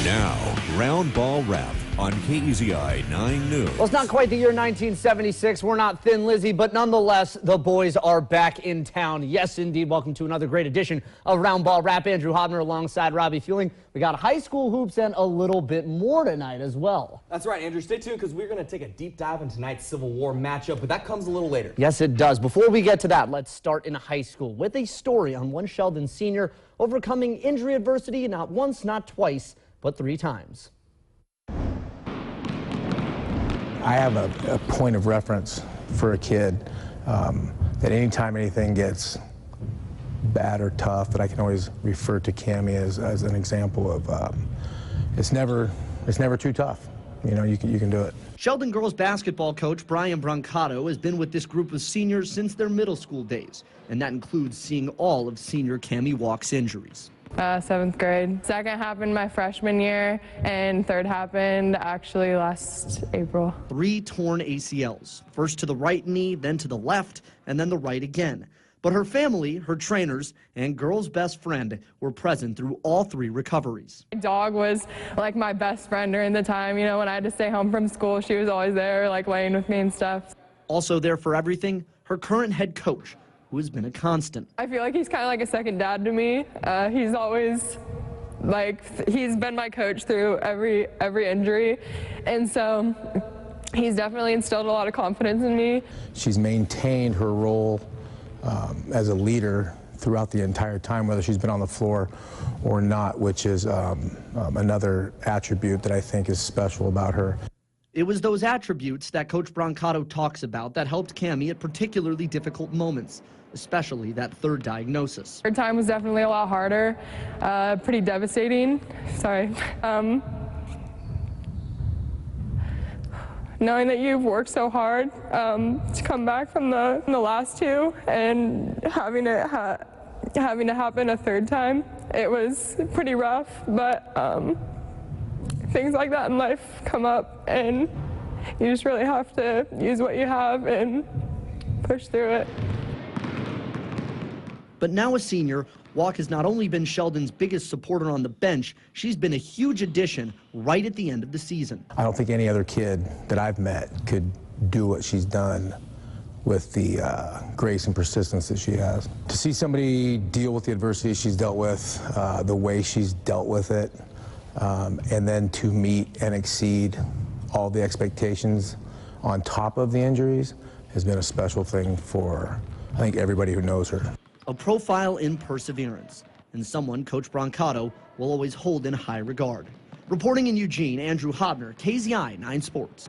Now, Roundball Wrap on KEZI 9 News. Well, it's not quite the year 1976. We're not Thin Lizzy, but nonetheless, the boys are back in town. Yes, indeed. Welcome to another great edition of Roundball Wrap. Andrew Hobner alongside Robbie Fueling. We got high school hoops and a little bit more tonight as well. That's right, Andrew. Stay tuned because we're going to take a deep dive into tonight's Civil War matchup, but that comes a little later. Yes, it does. Before we get to that, let's start in high school with a story on one Sheldon senior overcoming injury adversity not once, not twice, but 3 times. I have a point of reference for a kid that anytime anything gets bad or tough, that I can always refer to Cammie as an example of it's never too tough. You know, you can do it. Sheldon girls basketball coach Brian Brancato has been with this group of seniors since their middle school days, and that includes seeing all of senior Cammie Walk's injuries. 7th grade. Second happened my freshman year, and third happened actually last April. 3 torn ACLs, first to the right knee, then to the left, and then the right again. But her family, her trainers, and girl's best friend were present through all 3 recoveries. My dog was like my best friend during the time. You know, when I had to stay home from school, she was always there, like laying with me and stuff. Also there for everything, her current head coach, who has been a constant. I feel like he's kind of like a second dad to me. He's always he's been my coach through every injury, and so he's definitely instilled a lot of confidence in me. She's maintained her role as a leader throughout the entire time, whether she's been on the floor or not, which is another attribute that I think is special about her. It was those attributes that Coach Brancato talks about that helped Cammie at particularly difficult moments, especially that 3rd diagnosis. Her time was definitely a lot harder, pretty devastating. Sorry. Knowing that you've worked so hard to come back from the last 2 and having it happen a 3rd time, it was pretty rough, but things like that in life come up, and you just really have to use what you have and push through it. But now a senior, Walk has not only been Sheldon's biggest supporter on the bench, she's been a huge addition right at the end of the season. I don't think any other kid that I've met could do what she's done with the grace and persistence that she has. To see somebody deal with the adversity she's dealt with, the way she's dealt with it, and then to meet and exceed all the expectations on top of the injuries has been a special thing for, I think, everybody who knows her. A profile in perseverance, and someone Coach Brancato will always hold in high regard. Reporting in Eugene, Andrew Hobner, KEZI 9 Sports.